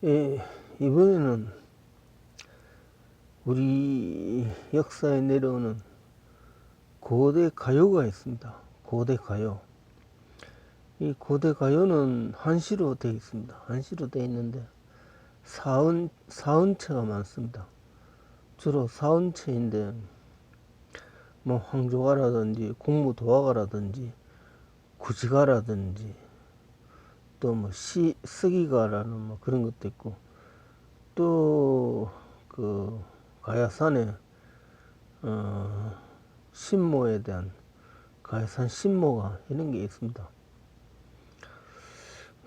예, 이번에는 우리 역사에 내려오는 고대 가요가 있습니다. 고대 가요. 이 고대 가요는 한시로 되어 있습니다. 한시로 되어 있는데 사은체가 많습니다. 주로 사은체인데 뭐 황조가라든지 공무도화가라든지 구지가라든지 또 뭐 쓰기가라는 뭐 그런 것도 있고 또 그 가야산에 신모에 대한 가야산 신모가 이런 게 있습니다.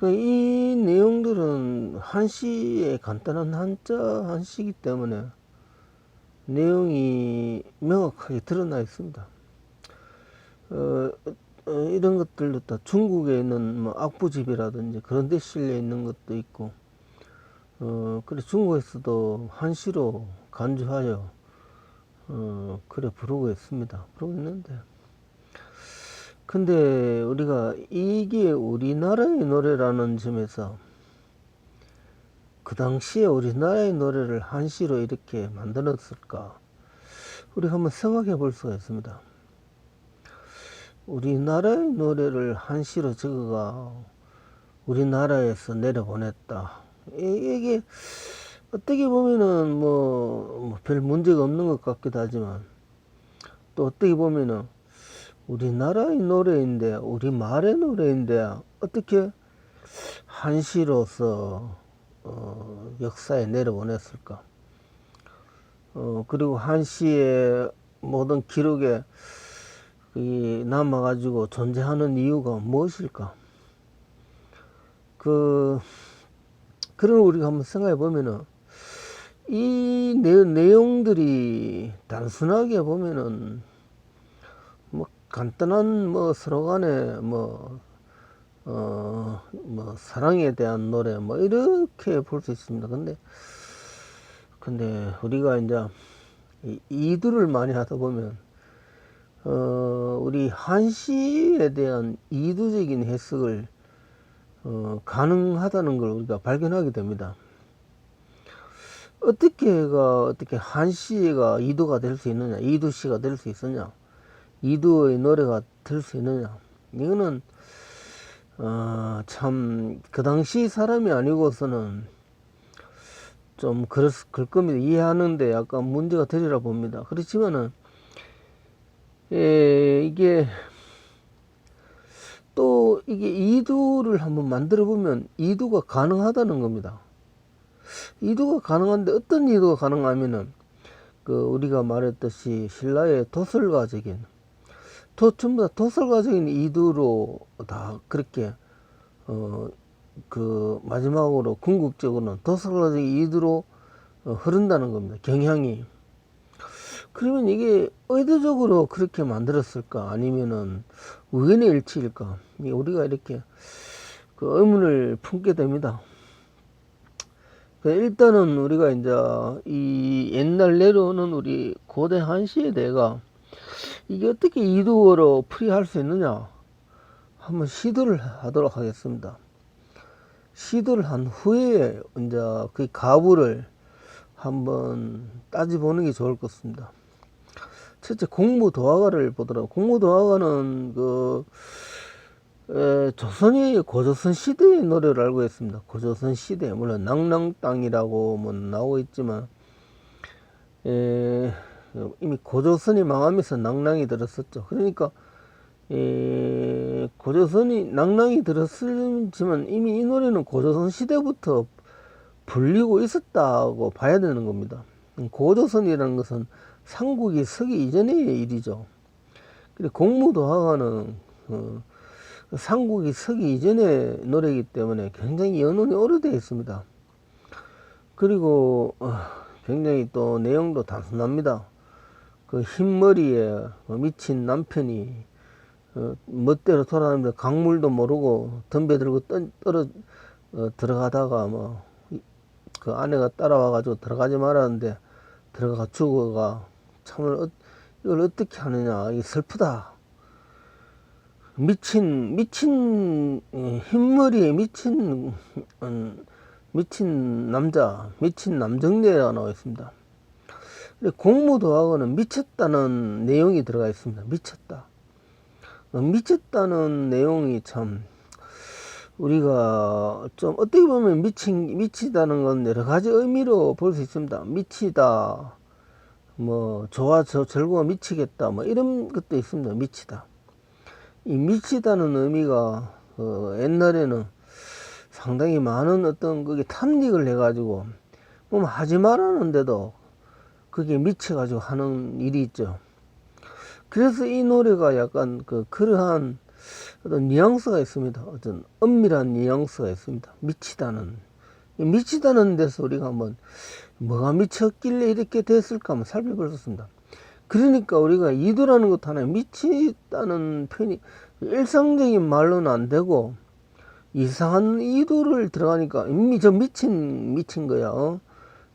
이 내용들은 한시의 간단한 한자 한시이기 때문에 내용이 명확하게 드러나 있습니다. 이런 것들도 다 중국에 있는 뭐 악부집이라든지 그런 데 실려 있는 것도 있고, 그래 중국에서도 한시로 간주하여 그래 부르고 있습니다. 부르고 있는데, 근데 우리가 이게 우리나라의 노래라는 점에서 그 당시에 우리나라의 노래를 한시로 이렇게 만들었을까? 우리가 한번 생각해 볼 수가 있습니다. 우리나라의 노래를 한시로 적어가 우리나라에서 내려보냈다. 이게 어떻게 보면은 뭐 별 문제가 없는 것 같기도 하지만 또 어떻게 보면은 우리나라의 노래인데 우리말의 노래인데 어떻게 한시로서 역사에 내려보냈을까? 그리고 한시의 모든 기록에 남아가지고 존재하는 이유가 무엇일까? 그걸 우리가 한번 생각해 보면은 이 내용들이 단순하게 보면은 뭐 간단한 뭐 서로 간에 뭐 사랑에 대한 노래 뭐 이렇게 볼 수 있습니다. 근데 우리가 이제 이두를 많이 하다 보면 우리 한시에 대한 이두적인 해석을 가능하다는 걸 우리가 발견하게 됩니다. 어떻게 한시가 이두가 될 수 있느냐, 이두시가 될 수 있느냐, 이두의 노래가 될 수 있느냐. 이거는 참 그 당시 사람이 아니고서는 좀 그럴 겁니다. 이해하는데 약간 문제가 되리라 봅니다. 그렇지만은 이게 또 이게 이두를 한번 만들어 보면 이두가 가능하다는 겁니다. 이두가 가능한데 어떤 이두가 가능하면은 우리가 말했듯이 신라의 도설가적인 전부 다 도설가적인 이두로 다 그렇게 마지막으로 궁극적으로는 도설가적인 이두로 흐른다는 겁니다. 경향이. 그러면 이게 의도적으로 그렇게 만들었을까? 아니면은 우연의 일치일까? 우리가 이렇게 의문을 품게 됩니다. 일단은 우리가 이제 이 옛날 내려오는 우리 고대 한시에 대해가 이게 어떻게 이두어로 풀이할 수 있느냐? 한번 시도를 하도록 하겠습니다. 시도를 한 후에 이제 그 가부를 한번 따져보는 게 좋을 것 같습니다. 첫째, 공무도화가를 보더라도 공무도화가는 조선이 고조선 시대의 노래를 알고 있습니다. 고조선 시대, 물론 낭랑땅이라고 뭐 나오고 있지만 이미 고조선이 망하면서 낭랑이 들었었죠. 그러니까 고조선이 낭랑이 들었지만 이미 이 노래는 고조선 시대부터 불리고 있었다고 봐야 되는 겁니다. 고조선이라는 것은 삼국이 서기 이전의 일이죠. 근데 공무도화가는 삼국이 서기 이전의 노래이기 때문에 굉장히 연원이 오래되어 있습니다. 그리고 굉장히 또 내용도 단순합니다. 흰머리에 미친 남편이 멋대로 돌아다니면서 강물도 모르고 덤벼 들고 들어가다가 그 아내가 따라와가지고 들어가지 말았는데 들어가 죽어가 참을 이걸 어떻게 하느냐. 이 슬프다. 미친 흰머리에 미친 미친 남자, 미친 남정네가 나와 있습니다. 공무도학원은 미쳤다는 내용이 들어가 있습니다. 미쳤다. 미쳤다는 내용이 참 우리가 좀 어떻게 보면 미치다는 건 여러 가지 의미로 볼 수 있습니다. 미치다, 뭐 좋아, 즐거워 미치겠다, 뭐 이런 것도 있습니다. 미치다. 이 미치다는 의미가 옛날에는 상당히 많은 어떤 그게 탐닉을 해가지고 뭐 하지 말았는데도 그게 미쳐가지고 하는 일이 있죠. 그래서 이 노래가 약간 그러한 어떤 뉘앙스가 있습니다. 어떤 엄밀한 뉘앙스가 있습니다. 미치다는 데서 우리가 한번 뭐가 미쳤길래 이렇게 됐을까 한번 살펴볼 수 있습니다. 그러니까 우리가 이도라는 것 하나에 미치다는 표현이 일상적인 말로는 안 되고 이상한 이도를 들어가니까 이미 저 미친 거야.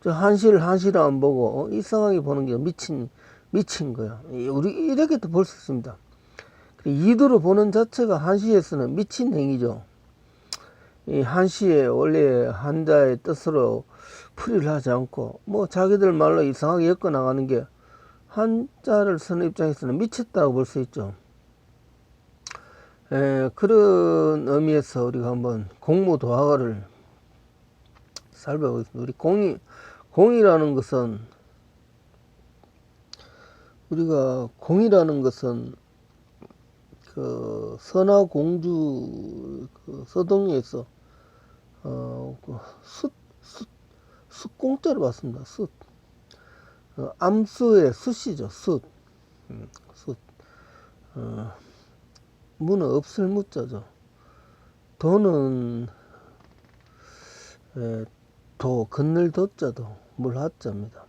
저 한시를 안 보고 이상하게 보는 게 미친 거야. 우리 이렇게 또 볼 수 있습니다. 이도로 보는 자체가 한시에서는 미친 행위죠. 이 한시에 원래 한자의 뜻으로 풀이를 하지 않고 뭐 자기들 말로 이상하게 엮어 나가는 게 한자를 쓰는 입장에서는 미쳤다고 볼 수 있죠. 그런 의미에서 우리가 한번 공무도화가를 살펴보겠습니다. 우리 공이라는 것은 우리가 공이라는 것은 그 선화공주 그 서동리에서 숫공자로 봤습니다. 암수의 숫이죠. 숫. 무는 없을 무자죠. 도는 건널 도자도 물하자입니다.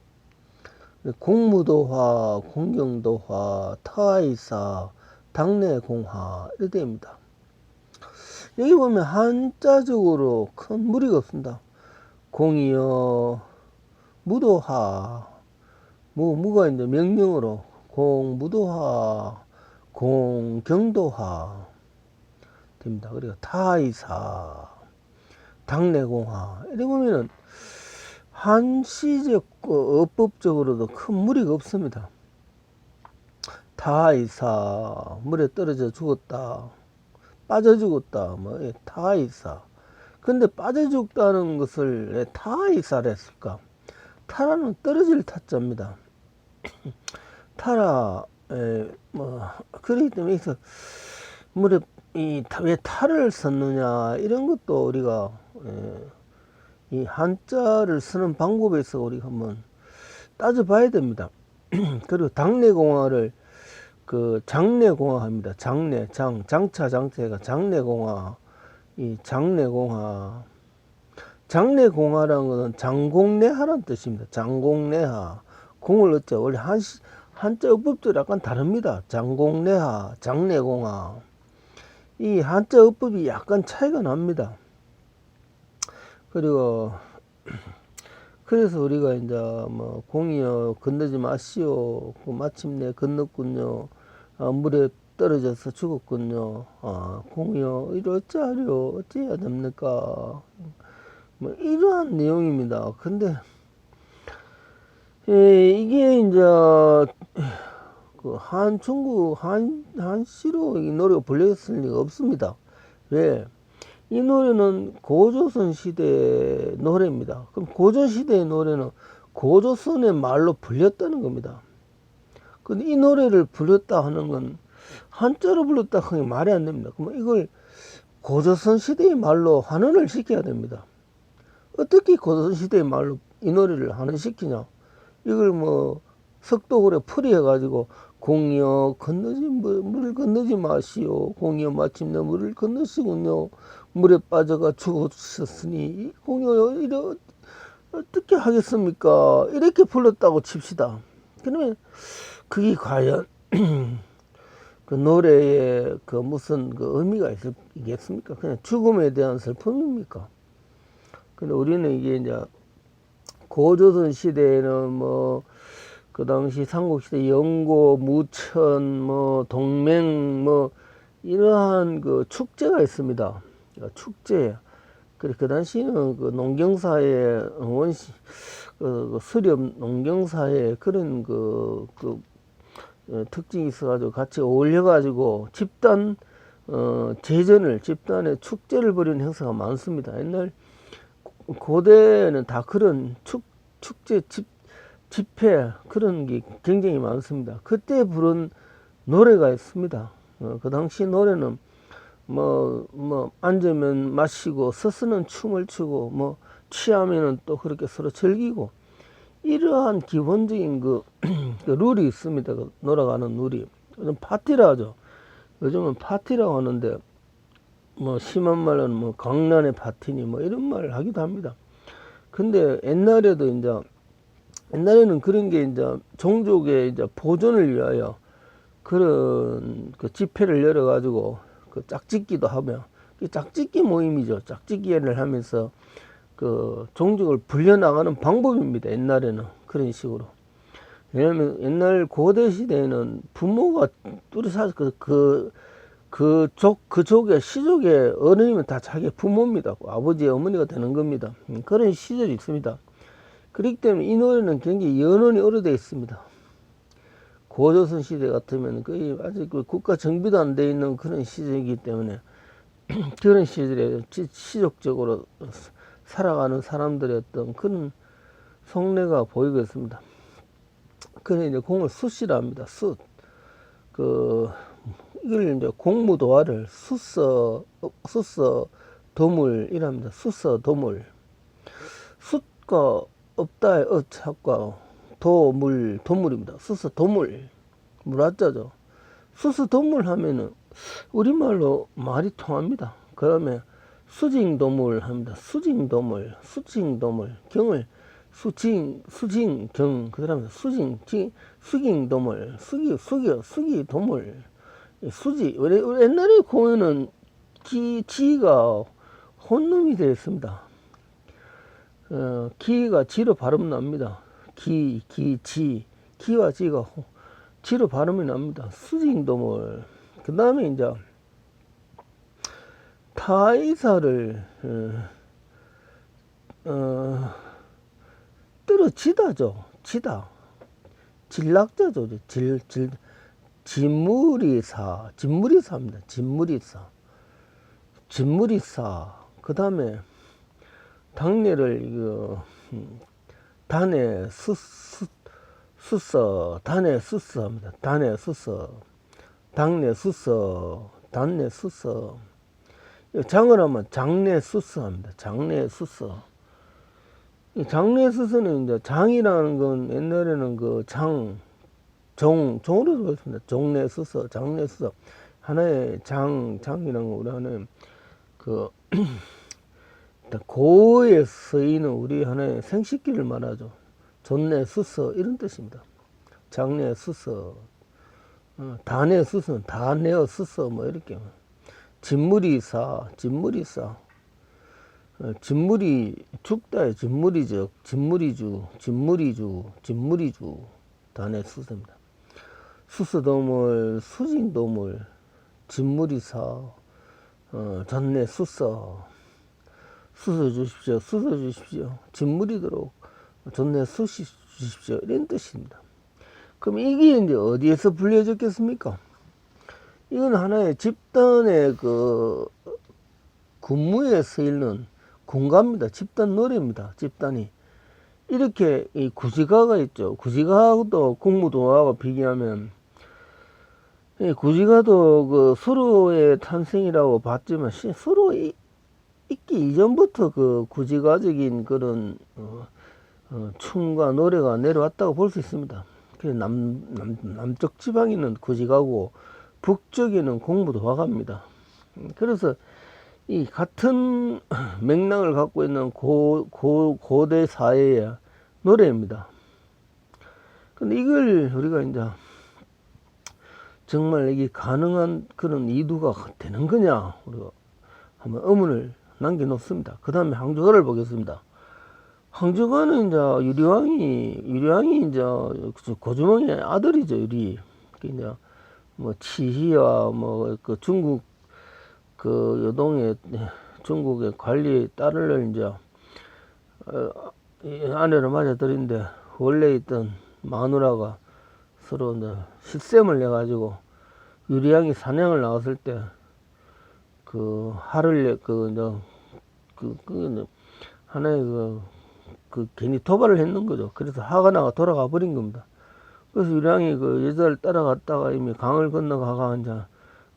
공무도화, 공경도화, 타이사, 당내공화 이렇게 됩니다. 여기 보면 한자적으로 큰 무리가 없습니다. 공이여 무도화, 무가 이제 명령어로 공무도화, 공경도화 됩니다. 그리고 타이사, 당내공화 이렇게 보면은 한시적 어법적으로도 큰 무리가 없습니다. 타이사, 물에 떨어져 죽었다, 빠져 죽었다, 뭐 타이사. 근데 빠져 죽다는 것을 왜 타이사를 했을까? 타라는 떨어질 타자입니다. 타라, 뭐 그렇기 때문에 여기서 물에 왜 타를 썼느냐 이런 것도 우리가 이 한자를 쓰는 방법에서 우리가 한번 따져봐야 됩니다. 그리고 당내공화를 그 장내공화합니다. 장차가 장내공화. 이 장내공화라는 것은 장공내하라는 뜻입니다. 장공내하. 공을 어째 원래 한자 어법도 약간 다릅니다. 장공내하, 장내공화. 이 한자 어법이 약간 차이가 납니다. 그리고 그래서 우리가 이제 뭐 공이여 건너지 마시오. 마침내 건넜군요. 물에 떨어져서 죽었군요. 공이여 이를 어찌하려 어찌해야 됩니까? 뭐 이러한 내용입니다. 근데 이게 이제 그 한시로 이 노래가 불렸을 리가 없습니다. 왜? 이 노래는 고조선 시대 노래입니다. 그럼 고조 시대의 노래는 고조선의 말로 불렸다는 겁니다. 근데 이 노래를 불렸다 하는 건 한자로 불렀다 하는 게 말이 안 됩니다. 그럼 이걸 고조선 시대의 말로 환원을 시켜야 됩니다. 어떻게 고조선 시대의 말로 이 노래를 환원시키냐? 이걸 뭐 석도굴에 풀이해가지고 공이여 물을 건너지 마시오. 공이여 마침내 물을 건너시군요. 물에 빠져가 죽었으니 공이여 이래 어떻게 하겠습니까? 이렇게 불렀다고 칩시다. 그러면 그게 과연 그 노래에 그 무슨 그 의미가 있겠습니까? 그냥 죽음에 대한 슬픔입니까? 근데 우리는 이게 이제 고조선 시대에는 뭐 그 당시 삼국시대 영고, 무천, 뭐 동맹, 뭐 이러한 그 축제가 있습니다. 축제. 그래, 그 당시에는 그 농경사회 원시, 그 수렵 농경사회 그런 특징이 있어가지고 같이 어울려가지고 집단, 집단의 축제를 벌이는 행사가 많습니다. 옛날 고대에는 다 그런 축제, 집회, 그런 게 굉장히 많습니다. 그때 부른 노래가 있습니다. 그 당시 노래는 앉으면 마시고, 서서는 춤을 추고, 취하면은 또 그렇게 서로 즐기고, 이러한 기본적인 그 룰이 있습니다. 그 놀아가는 룰이. 요즘 파티라 하죠. 요즘은 파티라고 하는데, 심한 말로는 강란의 파티니 이런 말을 하기도 합니다. 근데 옛날에는 그런 게 이제 종족의 이제 보존을 위하여 그런 그 집회를 열어가지고 그 짝짓기도 하며, 짝짓기 모임이죠. 짝짓기를 하면서 그 종족을 불려나가는 방법입니다. 옛날에는 그런 식으로. 왜냐하면 옛날 고대 시대에는 부모가 뚜렷이 그 족의 시족의 어른이면 다 자기 부모입니다. 아버지 어머니가 되는 겁니다. 그런 시절이 있습니다. 그렇기 때문에 이 노래는 굉장히 연원이 오래되어 있습니다. 고조선 시대 같으면 거의 아직 국가 정비도 안 돼 있는 그런 시절이기 때문에 그런 시절에 시족적으로 살아가는 사람들의 어떤 그런 속내가 보이고 있습니다. 그래 이제 공을 숫이라 합니다. 숫. 이걸 이제 공무도화를 숫서 도물이랍니다. 숫서 도물. 숫과 없다의 어착과 도물입니다. 숫서 도물. 물화자죠. 숫서 도물 하면은 우리말로 말이 통합니다. 그러면 수징도물 합니다. 수징도물, 경을 수징경, 그 다음에 수징도물, 수기도물, 수지. 우리 옛날에 공에는 지가 혼놈이 되어 있습니다. 기가 지로 발음 납니다. 기와 지가 지로 발음이 납니다. 수징도물. 그 다음에 이제 타이사를 떨어지다죠. 진락자죠. 진무리사입니다. 진무리사. 그 다음에 당례를 단에 단에 수서합니다. 단에 수서, 당례 수서, 단례 수서. 장을 하면 장례 수서합니다. 장례 수서. 장례 수서는 이제 장이라는 건 옛날에는 그 종으로 들었습니다. 종례 수서, 장례 수서. 하나의 장이라는 거 우리 하나의 고에 쓰이는 우리 하나의 생식기를 말하죠. 존내 수서 이런 뜻입니다. 장례 수서, 단내 수서, 단내어 수서 이렇게. 진무리사, 진무리 죽다의 진무리적, 진무리주, 단내 수서입니다. 수서도물, 수징도물, 진무리사, 전내 수서, 수서 주십시오. 진무리도록 전내 주십시오. 이런 뜻입니다. 그럼 이게 이제 어디에서 불려졌겠습니까? 이건 하나의 집단의 군무에 쓰이는 군가입니다. 집단 노래입니다. 집단이. 이렇게 이 구지가가 있죠. 구지가도 공무도화하고 비교하면, 이 구지가도 서로의 탄생이라고 봤지만, 서로 있기 이전부터 구지가적인 그런, 춤과 노래가 내려왔다고 볼 수 있습니다. 그래서 남쪽 지방에는 구지가고, 북쪽에는 공무도화가입니다. 그래서 이 같은 맥락을 갖고 있는 고대 사회의 노래입니다. 근데 이걸 우리가 이제 정말 이게 가능한 그런 이두가 되는 거냐, 우리가 한번 의문을 남겨놓습니다. 그 다음에 항저가를 보겠습니다. 항저가는 이제 유리왕이 이제 고주몽의 아들이죠, 유리. 이제 치희와 중국 요동의 중국의 관리 딸을 이제 이 아내를 맞아들인데 원래 있던 마누라가 서로 이제 실셈을 내 가지고 유리양이 사냥을 나왔을 때 그 하를 이제 하나의 괜히 도발을 했는 거죠. 그래서 화가 나가 돌아가 버린 겁니다. 그래서 유량이 그 여자를 따라갔다가 이미 강을 건너가가 이제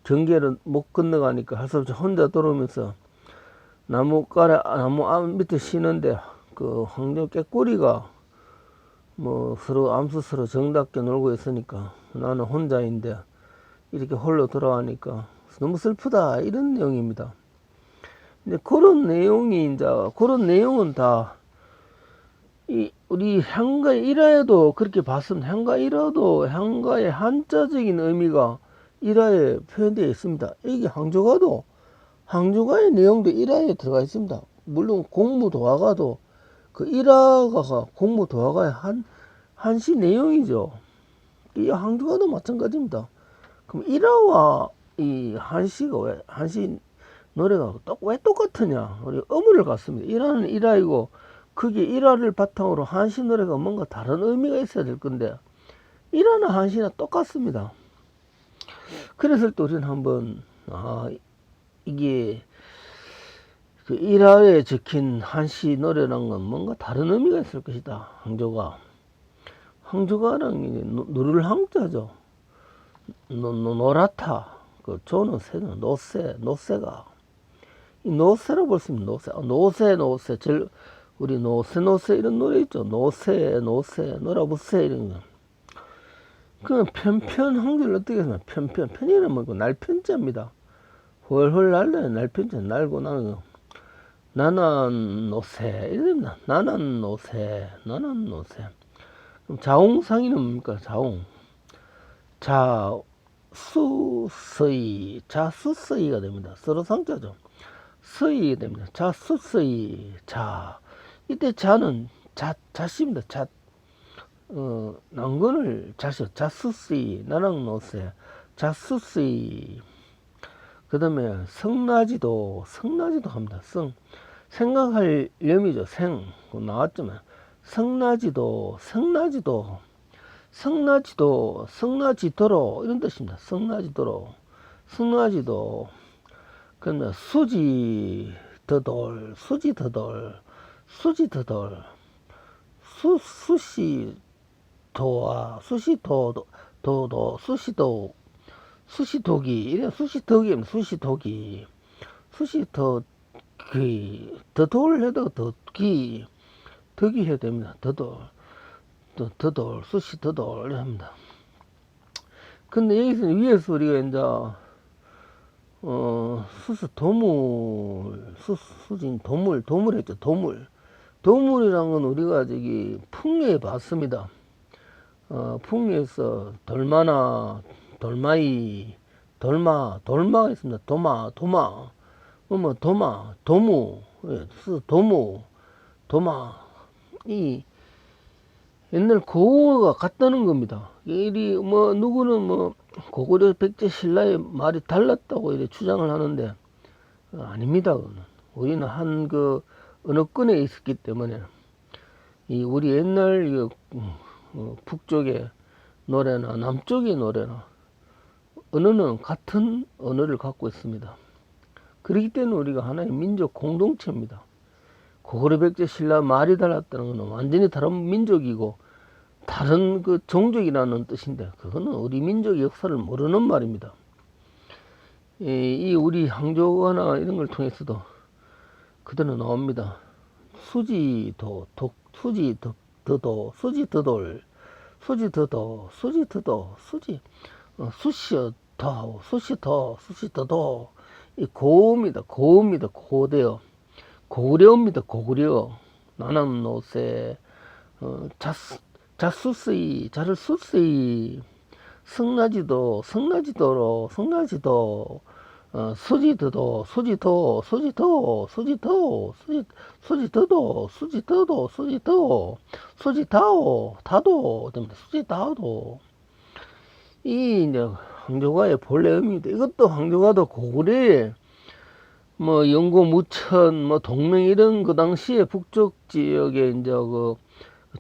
경계를 못 건너가니까 할 수 없이 혼자 돌아오면서 나무 밑에 쉬는데 그 황정 깨꼬리가 뭐 서로 암수 서로 정답게 놀고 있으니까 나는 혼자인데 이렇게 홀로 돌아가니까 너무 슬프다 이런 내용입니다. 근데 그런 내용이 이제 그런 내용은 다 우리 향가 일화에도 그렇게 봤습니다. 향가 일화도 향가의 한자적인 의미가 일화에 표현되어 있습니다. 이게 항조가의 내용도 일화에 들어가 있습니다. 물론 공무도화가도 그 일화가 공무도화가의 한시 내용이죠. 이 항조가도 마찬가지입니다. 그럼 일화와 이 한시가 왜 한시 노래가 왜 똑같으냐? 우리 어문을 갖습니다. 일화는 일화이고 그게 일화를 바탕으로 한시 노래가 뭔가 다른 의미가 있어야 될 건데 일화나 한시나 똑같습니다. 그래서 또 우리는 한번 이게 그 일화에 적힌 한시 노래란 건 뭔가 다른 의미가 있을 것이다. 항조가랑 누를 항자죠. 노랗다. 그 조는 새는 노새가 이 노새로 볼 수 있는 노새 우리 노새 이런 노래 있죠. 노새 노라부새 이런 거. 그러면 편편 항조를 어떻게 하면 편이라는 뭐고 날편자입니다. 훨훨 날라요. 날편자 날고 나는 거. 나난 노새 이럽니다. 나난 노새 그럼 자웅상이는 뭡니까? 자수서이가 됩니다. 서로 상자죠. 서이 됩니다. 자수서이 이때 자는 자씨입니다. 난건을 자수서이 나랑 노새 자수서이. 그 다음에 성나지도 합니다. 생각할 염이죠. 나왔지만 성나지도로 이런 뜻입니다. 성나지도. 그러면 수지더돌 수시도와 수시도기 이런 수시덕이입니다. 더돌 해도 덕이 해야 됩니다. 더돌 수시더돌 합니다. 근데 여기서 위에서 우리가 이제 수진 도물 했죠. 도물이란 건 우리가 저기 풍류에 봤습니다. 풍류에서 돌마가 있습니다. 도마. 이 옛날 고어가 같다는 겁니다. 이리 누구는 고구려 백제 신라의 말이 달랐다고 이렇게 주장을 하는데 아닙니다. 우리는 한 언어권에 있었기 때문에 우리 옛날 북쪽의 노래나 남쪽의 노래나 언어는 같은 언어를 갖고 있습니다. 그렇기 때문에 우리가 하나의 민족 공동체입니다. 고구려 백제 신라 말이 달랐다는 것은 완전히 다른 민족이고 다른 종족이라는 뜻인데 그거는 우리 민족의 역사를 모르는 말입니다. 우리 항조어나 이런 걸 통해서도 그대로 나옵니다. 수지더돌 수시더도 이 고어입니다. 고대어 고구려입니다. 나는 노새 자수스이 자를 수스이 성나지도 수지더도 수지다오 다도 됩니다. 수지다오도 이 이제 항조가의 본래 의미입니다. 이것도 항조가도 고구려의 뭐 영고 무천 뭐 동맹 이런 그 당시에 북쪽 지역에 이제 그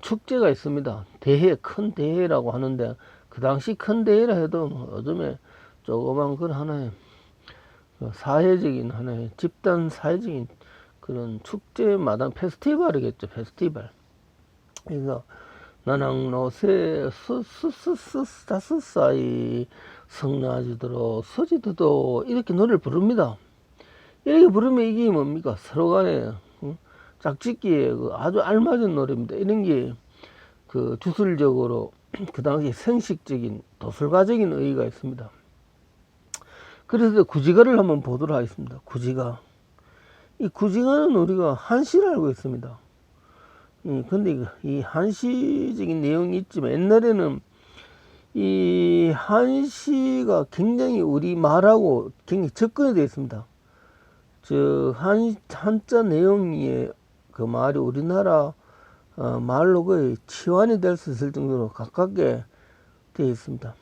축제가 있습니다. 대회 큰 대회라고 하는데 그 당시 큰 대회라 해도 뭐 요즘에 조그만 그런 하나의 사회적인 하나의 집단 사회적인 그런 축제마당 페스티벌이겠죠. 페스티벌. 그래서 나낭노세 스스스스사이 성나지도록 서지도도 이렇게 노래를 부릅니다. 이렇게 부르면 이게 뭡니까? 서로 간에 짝짓기에 아주 알맞은 노래입니다. 이런 게 그 주술적으로 그 당시 생식적인 도술가적인 의의가 있습니다. 그래서 구지가를 한번 보도록 하겠습니다. 구지가. 이 구지가는 우리가 한시를 알고 있습니다. 근데 이 한시적인 내용이 있지만 옛날에는 이 한시가 굉장히 우리 말하고 굉장히 접근이 되어 있습니다. 한자 내용이 그 말이 우리나라 말로 거의 치환이 될 수 있을 정도로 가깝게 되어 있습니다.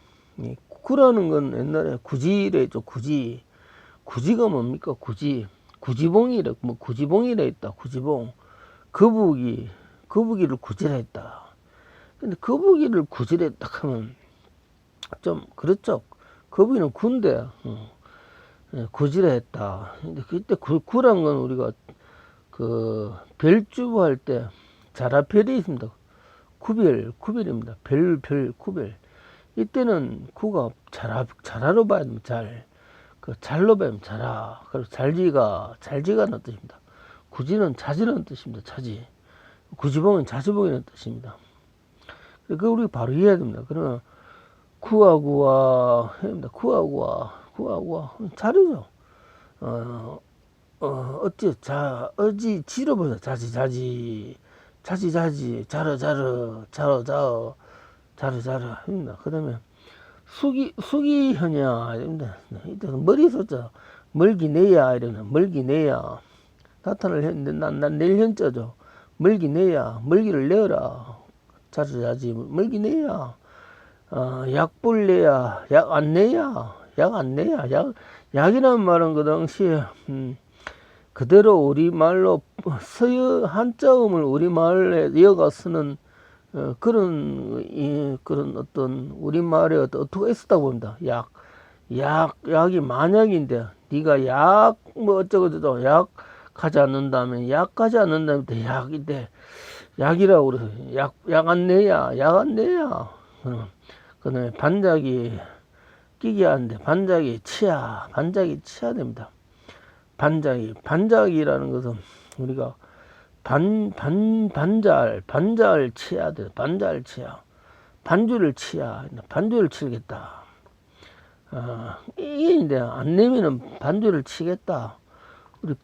구라는 건 옛날에 구지래 있죠. 구지가 뭡니까? 구지봉이래. 뭐 구지봉이래 있다. 구지봉. 거북이를 구질했다. 근데 거북이를 구질했다 하면 좀 그렇죠. 거북이는 군대 구질했다. 근데 그때 구란 건 우리가 그 별주부 할 때 자라별이 있습니다. 구별입니다. 구별. 이때는 구가 자라로 봐야 됩니다. 잘로 봐야 됩니다. 자라. 그리고 잘지가는 뜻입니다. 구지는 자지라는 뜻입니다. 자지. 구지봉은 자주봉이라는 뜻입니다. 그러니까 우리 바로 이해해야 됩니다. 그러면 구하구와 합니다. 구하구와 자르죠. 어찌 지로 보자. 자지 자르 합니다. 그다음에 수기현야 입니다. 머리 숫자 멀기내야 이러나 멀기내야 나타날 했는데 난 내일현자죠. 멀기내야 멀기를 내어라. 자지 멀기내야 약불내야 약 안내야 약이라는 말은 그 당시에 그대로 우리말로 서유 한자음을 우리말에 이어가 쓰는 그런 어떤 우리말에 어떻게 있었다고 봅니다. 약이 만약인데 네가 약 뭐 어쩌고저쩌고 약 가지 않는다면 약가지 않는다면 약인데 약이라고 그래서 약 안내야 그다음에 반작이 끼게 하는데 반작이 치야 됩니다. 반작이라는 것은 우리가 반잘 치야 돼. 반잘 치야. 반주를 치겠다. 이게 이제 안 내면은 반주를 치겠다. 우리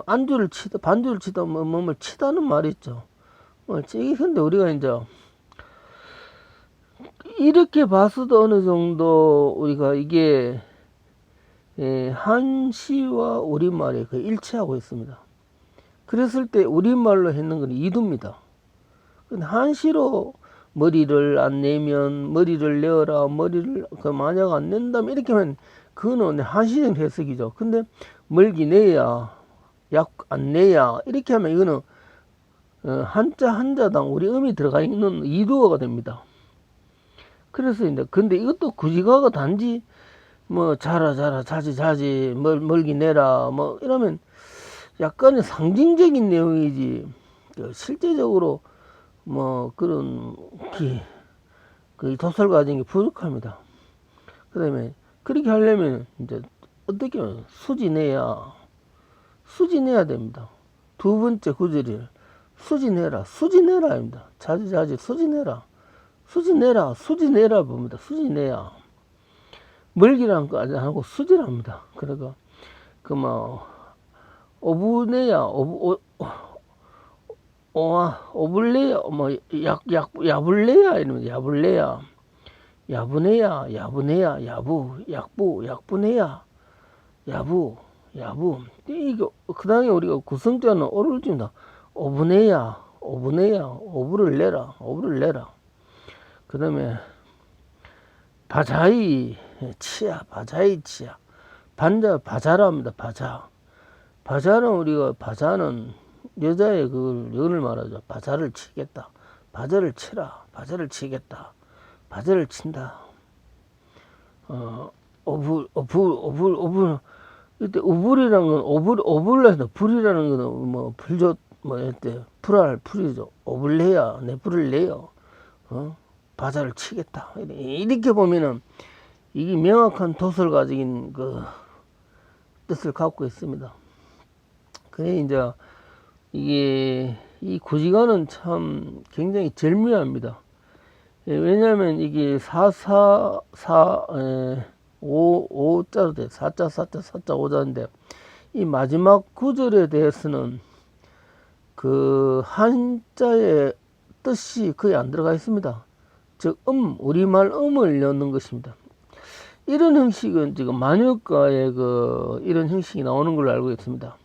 안주를 치다, 반주를 치다, 뭘 치다는 말이 있죠. 이게 근데 우리가 이제 이렇게 봤어도 어느 정도 우리가 이게 한시와 우리말이 일치하고 있습니다. 그랬을 때 우리말로 했는 건 이두입니다. 근데 한시로 머리를 안 내면 머리를 내어라 머리를 만약 안 낸다면 이렇게 하면 그거는 한시적 해석이죠. 근데 멀기 내야 약 안 내야 이렇게 하면 이거는 한자당 우리 음이 들어가 있는 이두어가 됩니다. 그래서 이제 근데 이것도 구지가가 단지 뭐 자라 자지 멀기 내라 뭐 이러면 약간의 상징적인 내용이지 실제적으로 뭐 그런 그 도설 과정이 부족합니다. 그다음에 그렇게 하려면 이제 어떻게 하면 수지 내야 됩니다. 두 번째 구절이 수지 내라입니다. 자지 수지 내라 봅니다. 수지 내야 멀기라는 거 아직 하고 수지랍니다. 그러니까 뭐 오브내야 오블레야 뭐 야불레야 이러면 야부내야 약부내야 야부 이거 그다음에 우리가 구성자는 오를 줍니다. 오브내야 오브를 내라 그다음에 바자이 치야 바자라합니다. 바자 바자는 여자의 그 연을 말하죠. 바자를 치겠다. 바자를 치라. 바자를 치겠다. 바자를 친다. 오불. 이때 오불이라는 건 오불에서 불이라는 거는 뭐 불조 뭐 이때 풀이죠. 오불내야 내 불을 내요. 바자를 치겠다. 이렇게 보면은 이게 명확한 도설 가진 그 뜻을 갖고 있습니다. 그래 이제 이게 이 구지가는 참 굉장히 절묘합니다. 왜냐하면 이게 5자로 돼. 4자 5자인데 이 마지막 구절에 대해서는 그 한자의 뜻이 거의 안 들어가 있습니다. 즉 우리말 음을 넣는 것입니다. 이런 형식은 지금 만유가의 그 이런 형식이 나오는 걸로 알고 있습니다.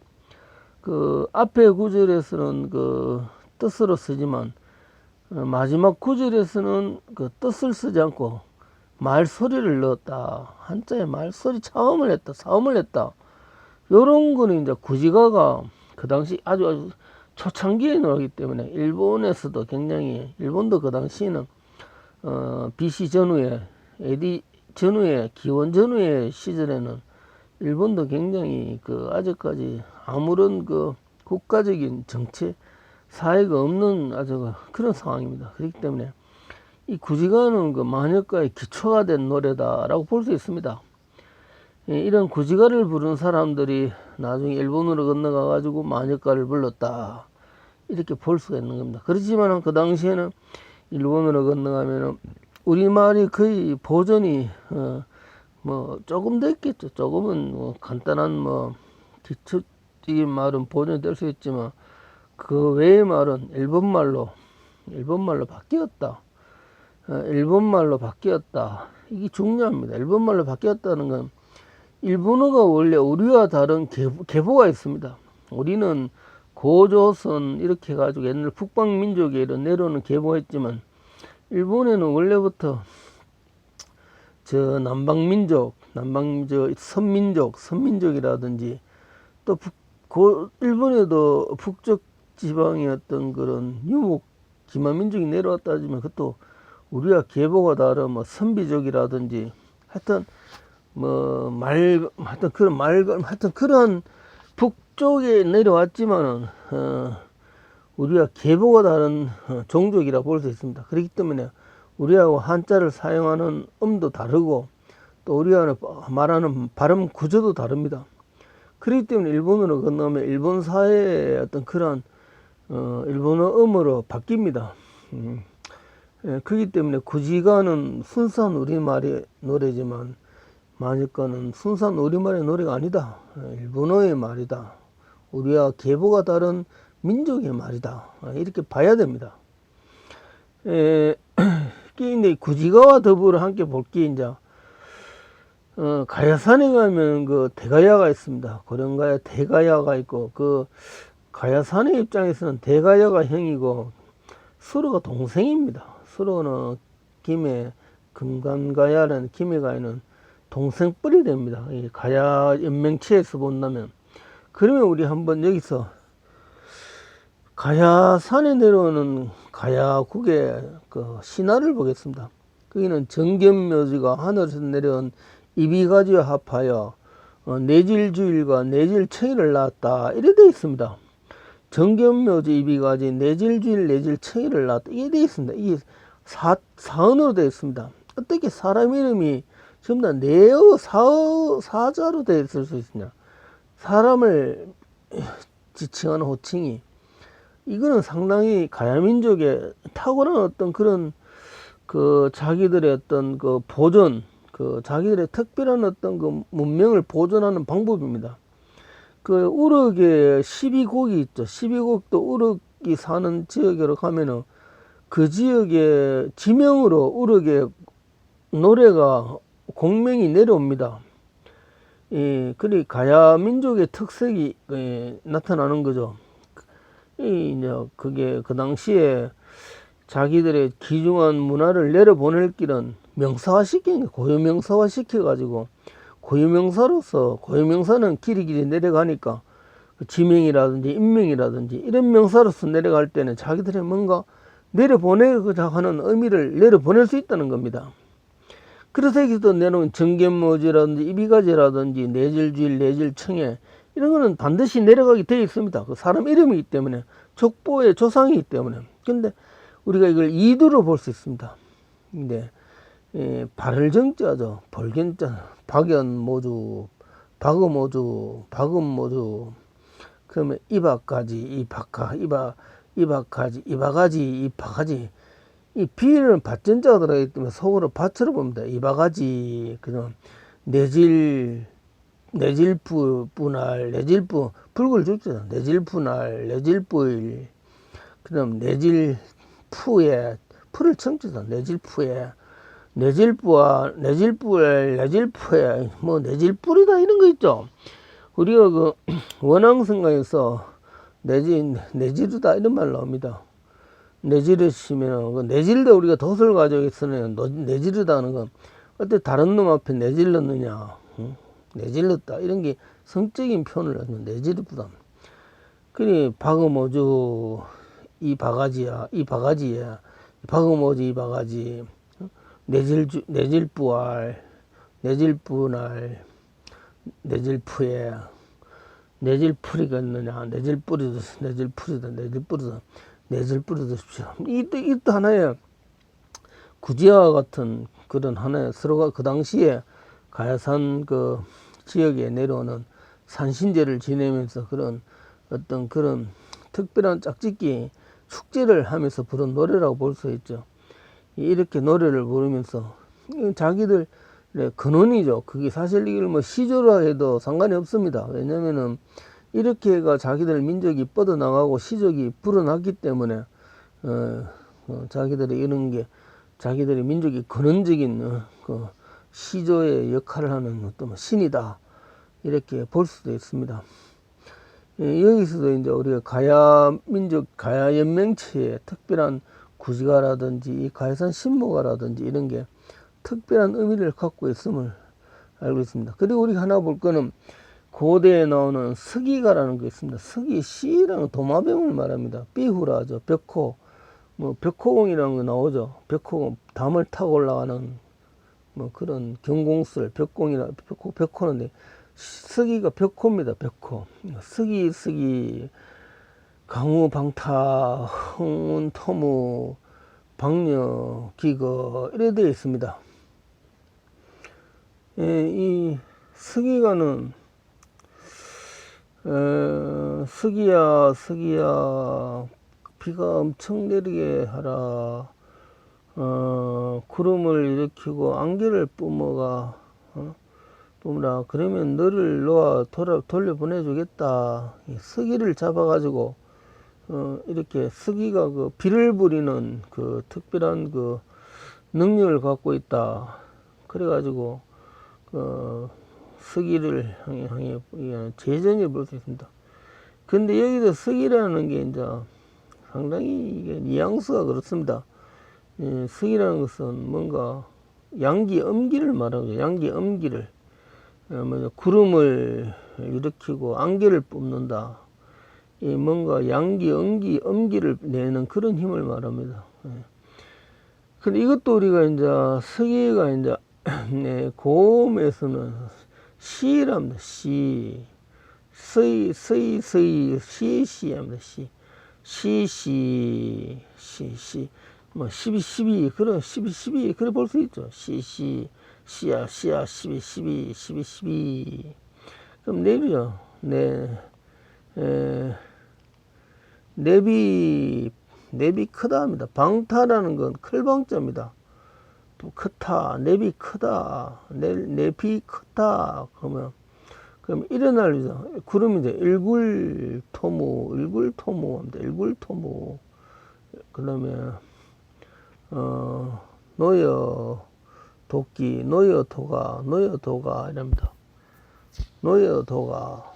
그 앞에 구절에서는 그 뜻으로 쓰지만 마지막 구절에서는 그 뜻을 쓰지 않고 말소리를 넣었다. 한자에 말소리 사음을 했다. 요런 거는 이제 구지가가 그 당시 아주 초창기에 나오기 때문에 일본에서도 굉장히 일본도 그 당시에는 BC 전후에 기원 전후의 시절에는 일본도 굉장히 그 아직까지 아무런 그 국가적인 정치 사회가 없는 아주 그런 상황입니다. 그렇기 때문에 이 구지가는 그 만역가의 기초가 된 노래다라고 볼 수 있습니다. 이런 구지가를 부른 사람들이 나중에 일본으로 건너가 가지고 만역가를 불렀다 이렇게 볼 수가 있는 겁니다. 그렇지만 그 당시에는 일본으로 건너가면은 우리말이 거의 보존이 뭐 조금 됐겠죠. 조금은 뭐 간단한 뭐 기초적인 말은 보존이 될 수 있지만 그 외의 말은 일본말로 바뀌었다. 일본말로 바뀌었다. 이게 중요합니다. 일본말로 바뀌었다는 건 일본어가 원래 우리와 다른 계보가 있습니다. 우리는 고조선 이렇게 해가지고 옛날 북방민족에 이런 내려오는 계보가 있지만 일본에는 원래부터 저 남방민족, 선민족이라든지 또 일본에도 북쪽 지방의 어떤 그런 유목 기마민족이 내려왔다 하지만 그것도 우리와 계보가 다른 뭐 선비족이라든지 하여튼 하여튼 그런 북쪽에 내려왔지만은 우리가 계보가 다른 종족이라 볼 수 있습니다. 그렇기 때문에 우리하고 한자를 사용하는 음도 다르고 또 우리가 말하는 발음 구조도 다릅니다. 그렇기 때문에 일본으로 건너면 일본 사회의 어떤 그런 일본어 음으로 바뀝니다. 그렇기 때문에 구지가는 순수한 우리말의 노래지만 만유가는 순수한 우리말의 노래가 아니다. 일본어의 말이다. 우리와 계보가 다른 민족의 말이다. 이렇게 봐야 됩니다. 이제 구지가와 더불어 함께 볼 게 이제 가야산에 가면 그 대가야가 있습니다. 고령가야 대가야가 있고 그 가야산의 입장에서는 대가야가 형이고 서로가 동생입니다. 서로는 김해 금간가야라는 김해가야는 동생뻘이 됩니다. 이 가야 연맹체에서 본다면 그러면 우리 한번 여기서 가야산에 내려오는 가야국의 그 신화를 보겠습니다. 거기는 정견묘지가 하늘에서 내려온 이비가지와 합하여 내질주일과 내질청이를 낳았다 이래 되어 있습니다. 정견묘지 이비가지 내질주일 내질청이를 낳았다 이게 되어 있습니다. 이게 사언으로 되어 있습니다. 어떻게 사람 이름이 전부 다 내어 사자로 되어 있을 수 있느냐. 사람을 지칭하는 호칭이 이거는 상당히 가야민족의 탁월한 어떤 그런 그 자기들의 어떤 그 보존, 그 자기들의 특별한 어떤 그 문명을 보존하는 방법입니다. 그 우럭의 12곡이 있죠. 12곡도 우럭이 사는 지역으로 가면은 그 지역의 지명으로 우럭의 노래가 공명이 내려옵니다. 그리 가야 민족의 특색이 나타나는 거죠. 이제 그게 그 당시에 자기들의 귀중한 문화를 내려보낼 길은 명사화시키는 고유명사화 시켜가지고 고유명사로서 고유명사는 길이 내려가니까 그 지명이라든지 인명이라든지 이런 명사로서 내려갈 때는 자기들의 뭔가 내려보내고자 하는 의미를 내려보낼 수 있다는 겁니다. 그래서 여기서 내놓은 정견모지라든지 이비가지라든지 내질주일, 내질청해 이런 거는 반드시 내려가게 되어 있습니다. 그 사람 이름이기 때문에 족보의 조상이기 때문에. 근데 우리가 이걸 이두로 볼 수 있습니다. 근데 발을정자죠. 벌견자, 박연모주, 박음모주, 박음모주. 그러면 이박가지, 이박가, 이박가지, 이박가지, 이박가지. 이 비는 밭전자가 들어가기 때문에 속으로 밭으로 봅니다. 이박가지, 그다음 내질부날, 내질부, 불굴 죽죠. 내질부날, 내질부일, 그다음 내질푸에, 풀을 청주다. 내질푸에, 내질부와, 내질부에, 내질푸에, 뭐 내질뿌리다 이런 거 있죠. 우리가 그 원앙성가에서 내지르다 이런 말 나옵니다. 내지르시면 그 내질다 우리가 덫을 가지고 있으면 내지르다는 건 어때 다른 놈 앞에 내질렀느냐, 응? 내질렀다 이런 게 성적인 표현을 하는 내지르다. 그니 박음어주 이 바가지야, 이 바가지야, 박음어주 이 바가지, 내질부알, 내질부날, 내질푸에, 내질풀이겠느냐, 내질뿌리도, 내질풀이다, 내질뿌리다, 내질뿌리다. 이또 하나의 구지와 같은 그런 하나의 서로가 그 당시에 가야산 그 지역에 내려오는 산신제를 지내면서 그런 어떤 그런 특별한 짝짓기 축제를 하면서 부른 노래라고 볼 수 있죠. 이렇게 노래를 부르면서 자기들의 근원이죠. 그게 사실 이걸 뭐 시조라 해도 상관이 없습니다. 왜냐면은 이렇게가 자기들 민족이 뻗어나가고 시족이 불어났기 때문에 자기들이 이런 게 자기들의 민족이 근원적인 그 시조의 역할을 하는 어떤 신이다 이렇게 볼 수도 있습니다. 여기서도 이제 우리가 가야 민족 가야 연맹체의 특별한 구지가라든지 이 가야산 신모가라든지 이런 게 특별한 의미를 갖고 있음을 알고 있습니다. 그리고 우리가 하나 볼 거는 고대에 나오는 서기가라는 게 있습니다. 서기 시라는 도마뱀을 말합니다. 비후라죠. 벽호, 뭐 벽호공이라는 거 나오죠. 벽호공 담을 타고 올라가는 뭐 그런 경공술 벽공이라 벽호는데 서기가 벽호입니다. 벽호. 서기 강우 방타 흥운 토무 방녀 기거 이래 되어 있습니다. 이 서기가는 서기야 비가 엄청 내리게 하라. 구름을 일으키고 안개를 뿜어가 뿜으라. 그러면 너를 돌려보내주겠다. 서기를 잡아가지고 이렇게 서기가 그 비를 부리는 그 특별한 그 능력을 갖고 있다. 그래가지고 서기를 향해 재전을 볼 수 있습니다. 근데 여기서 서기라는 게 이제 상당히 이게 뉘앙스가 그렇습니다. 서기라는 것은 뭔가 양기 엄기를 말하죠. 양기 엄기를 구름을 일으키고 안개를 뿜는다. 뭔가 양기 엄기를 내는 그런 힘을 말합니다. 근데 이것도 우리가 이제 서기가 이제 고음에서는 시랍니다. 시합니다. 뭐 12 그런 12 그래 볼 수 있죠. 시야 12 그럼 내비죠. 내비 크다 합니다. 방타라는 건 클방자입니다. 크다, 내비 크다, 내비 크다. 그럼 일어날죠. 구름이죠. 일굴토무 합니다. 일굴토무. 그 다음에, 노여, 도끼, 노여도가, 이랍니다. 노여, 돌까,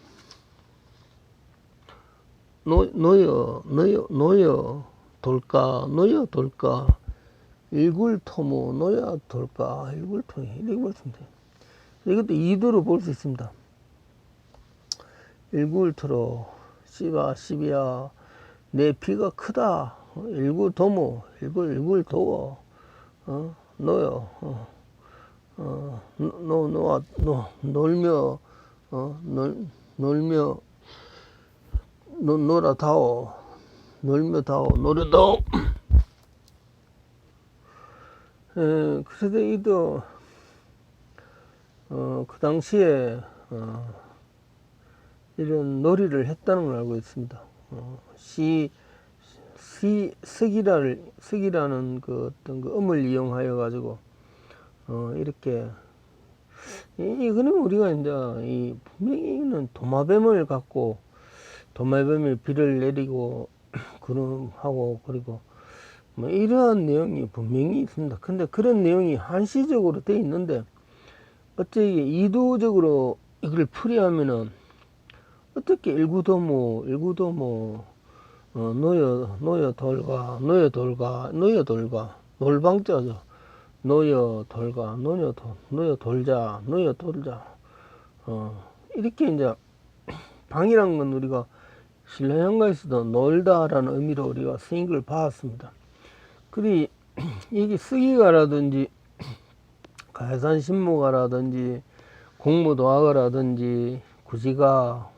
일굴토무, 노여, 돌까, 일굴토무, 이렇게 볼 수 있습니다. 이것도 이도로 볼 수 있습니다. 일굴토로, 씨바 씨비야 내 피가 크다. 일구도모 일굴도어 너요. 놀며 놀며 놀아다오. 놀며다오 노려다오. 그래서 이도 그 당시에 이런 놀이를 했다는 걸 알고 있습니다. 석이라는 그 어떤 그 음을 이용하여 가지고 이렇게 이거는 우리가 이제 이 분명히는 도마뱀을 갖고 도마뱀이 비를 내리고 그런 하고 그리고 뭐 이러한 내용이 분명히 있습니다. 근데 그런 내용이 한시적으로 돼 있는데 어째 이게 이도적으로 이걸 풀이하면은 어떻게 일구도모 노여 돌가 놀방자죠. 노여 돌가 노여 돌자 이렇게 이제 방이란 건 우리가 신라현가에서도 놀다라는 의미로 우리가 쓰인 걸 봤습니다. 그리 이게 쓰기가라든지 가야산신무가라든지 공무도화가라든지 구지가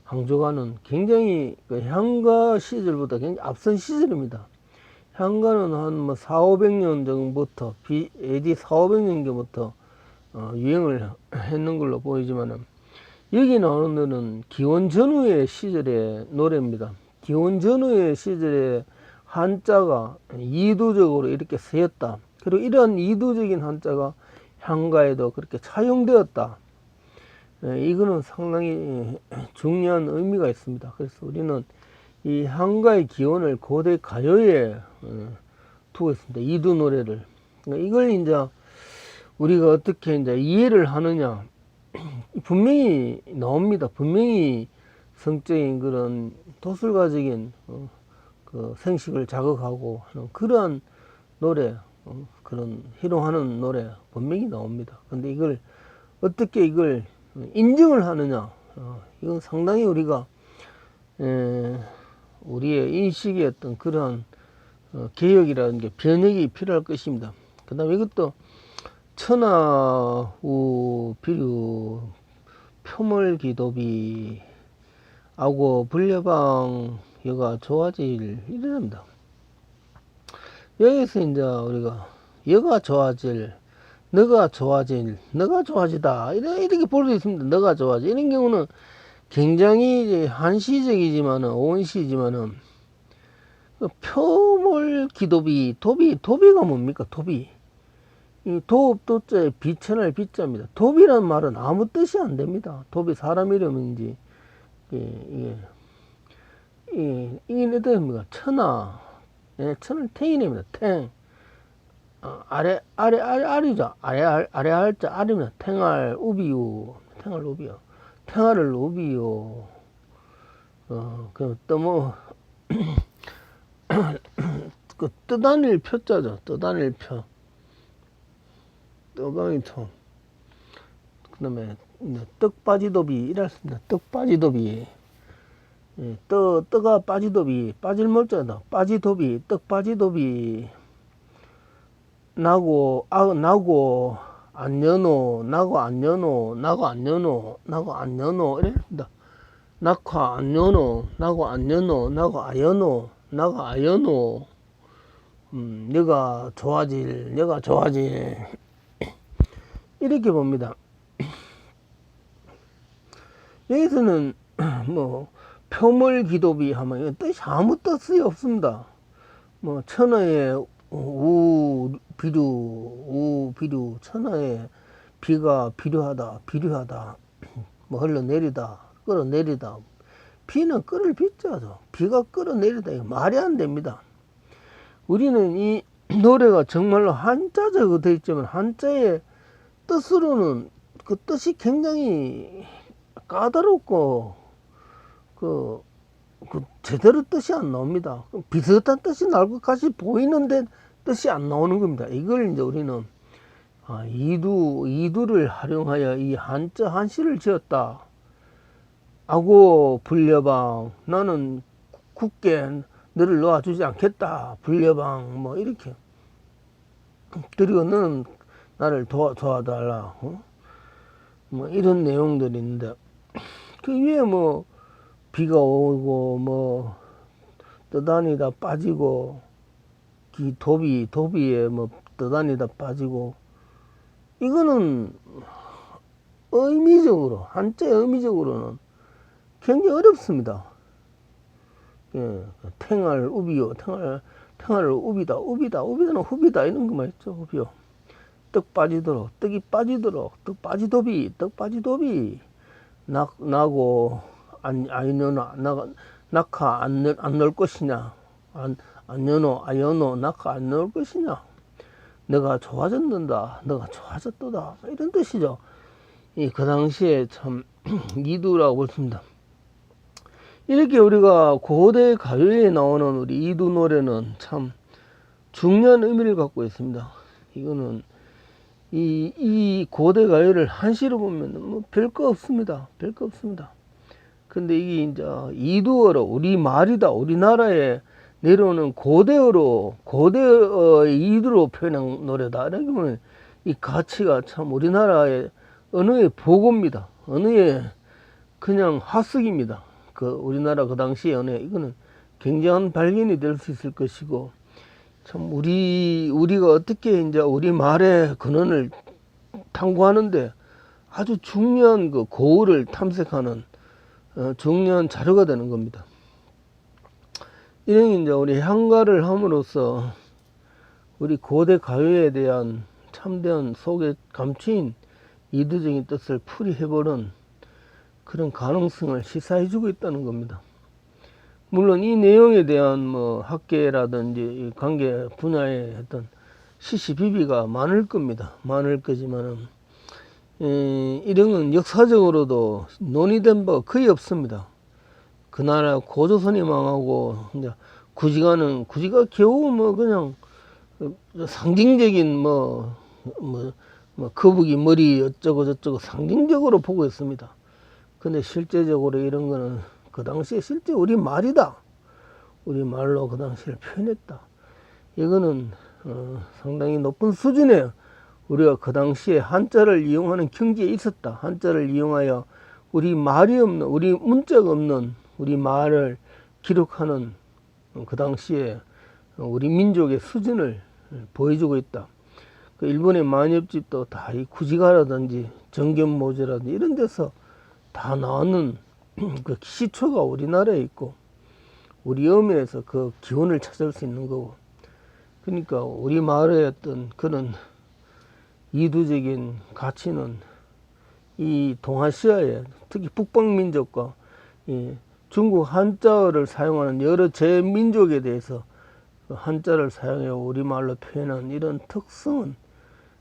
항조가는 굉장히 그 향가 시절보다 굉장히 앞선 시절입니다. 향가는 한 뭐 4,500년 전부터 AD 4,500년 전부터 유행을 했는 걸로 보이지만은 여기 나오는 노래는 기원 전후의 시절의 노래입니다. 기원 전후의 시절에 한자가 이도적으로 이렇게 쓰였다. 그리고 이러한 이도적인 한자가 향가에도 그렇게 차용되었다. 이거는 상당히 중요한 의미가 있습니다. 그래서 우리는 이 향가의 기원을 고대 가요에 두고 있습니다. 이두 노래를. 그러니까 이걸 이제 우리가 어떻게 이제 이해를 하느냐. 분명히 나옵니다. 분명히 성적인 그런 도술가적인 그 생식을 자극하고 하는 그러한 노래, 그런 희롱하는 노래 분명히 나옵니다. 근데 이걸 어떻게 이걸 인정을 하느냐, 이건 상당히 우리가 우리의 인식의 어떤 그러한 개혁이라는 게 변혁이 필요할 것입니다. 그 다음에 이것도 천하우 비류 표mol기도비 아고 불려방 여가 좋아질 이랍니다. 여기서 이제 우리가 여가 좋아질 너가 좋아질 너가 좋아지다 이렇게 볼 수 있습니다. 너가 좋아질 이런 경우는 굉장히 한시적이지만은 온시지만은 표mol기도비 도비가 뭡니까? 도비 이 도읍도자에 비천할 비자입니다. 도비란 말은 아무 뜻이 안 됩니다. 도비 사람 이름인지 이게 뜻입니까? 천하 천을 탱이랍니다. 탱 아래죠. 아래 할자 아래입니다. 탱알 우비요 탱알을 우비요 그 또 뭐 그 뜨다닐 표자죠. 뜨다닐 표 떠강이통 그 다음에 떡빠지도비 이랬습니다. 떡빠지도비 떠가 빠지도비 빠질 mol자다. 빠지도비 떡빠지도비 나고 안 여노 이랬습니다. 낙화 안 여노 나고 안 여노 나고 아여노 내가 좋아질 이렇게 봅니다. 여기서는 뭐 표mol기도비 하면 뜻이 아무 뜻이 없습니다. 뭐 천하의 비류 천하의 비가 비류하다 뭐 흘러내리다 끌어내리다 비는 끌을 비자죠. 비가 끌어내리다 이거 말이 안 됩니다. 우리는 이 노래가 정말로 한자적으로 되어 있지만 한자의 뜻으로는 그 뜻이 굉장히 까다롭고 그 제대로 뜻이 안 나옵니다. 비슷한 뜻이 나올 것 같이 보이는데 뜻이 안 나오는 겁니다. 이걸 이제 우리는 이두를 활용하여 이 한자 한시를 지었다. 아고 불려방 나는 굳게 너를 놓아주지 않겠다 불려방 뭐 이렇게. 그리고 너는 나를 도와달라 뭐 이런 내용들이 있는데 그 위에 뭐 비가 오고 뭐 떠다니다 빠지고 도비에 뭐 떠다니다 빠지고 이거는 의미적으로 한자 의미적으로는 굉장히 어렵습니다. 예, 탱할 우비요 탱할 우비다는 후비다 이런 거만 있죠. 후비요. 떡 빠지도록 떡이 빠지도록 떡 빠지도비 나고 아이너나 낙하 안 넣을 것이냐 아연호 낙하 안 넣을 것이냐 너가 좋아졌는다 너가 좋아졌도다 이런 뜻이죠. 그 당시에 참 이두라고 볼습니다. 이렇게 우리가 고대 가요에 나오는 우리 이두 노래는 참 중요한 의미를 갖고 있습니다. 이거는 이 고대 가요를 한시로 보면 뭐 별거 없습니다. 별거 없습니다. 근데 이게 이제 이두어로 우리 말이다. 우리나라에 내려오는 고대어로 이두로 표현한 노래다. 이렇게 보면 이 가치가 참 우리나라의 언어의 보고입니다. 언어의 그냥 화석입니다. 그 우리나라 그 당시의 언어 이거는 굉장한 발견이 될 수 있을 것이고 참 우리가 어떻게 이제 우리 말의 근원을 탐구하는데 아주 중요한 그 고을을 탐색하는 중요한 자료가 되는 겁니다. 이런 이제 우리 향가를 함으로써 우리 고대 가요에 대한 참된 속에 감추인 이두적인 뜻을 풀이해보는 그런 가능성을 시사해주고 있다는 겁니다. 물론 이 내용에 대한 뭐 학계라든지 관계 분야의 어떤 시시비비가 많을 겁니다. 많을 거지만은 이런 건 역사적으로도 논의된 바가 거의 없습니다. 그 나라 고조선이 망하고 이제 구지가 겨우 뭐 그냥 상징적인 뭐 거북이 머리 어쩌고 저쩌고 상징적으로 보고 있습니다. 근데 실제적으로 이런 거는 그 당시에 실제 우리 말이다. 우리 말로 그 당시를 표현했다. 이거는 상당히 높은 수준의 우리가 그 당시에 한자를 이용하는 경지에 있었다. 한자를 이용하여 우리 말이 없는, 우리 문자가 없는 우리 말을 기록하는 그 당시에 우리 민족의 수준을 보여주고 있다. 그 일본의 만엽집도 다 이 구지가라든지 정견모제라든지 이런 데서 다 나오는 그 시초가 우리나라에 있고 우리 어미에서 그 기원을 찾을 수 있는 거고 그러니까 우리 마을의 어떤 그런 이두적인 가치는 이 동아시아의 특히 북방민족과 이 중국 한자어를 사용하는 여러 제민족에 대해서 한자를 사용해 우리말로 표현한 이런 특성은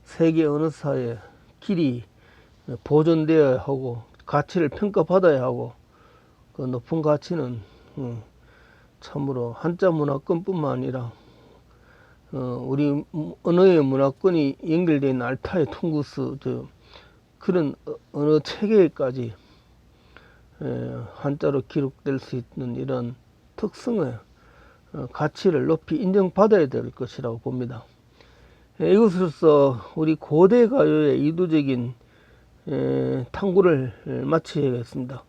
세계 어느 사회에 길이 보존되어야 하고 가치를 평가받아야 하고 그 높은 가치는 참으로 한자 문화권뿐만 아니라 우리 언어의 문화권이 연결되어 있는 알타의 퉁구스 그런 언어 체계까지 한자로 기록될 수 있는 이런 특성의 가치를 높이 인정받아야 될 것이라고 봅니다. 이것으로서 우리 고대 가요의 이두적인 탐구를 마치겠습니다.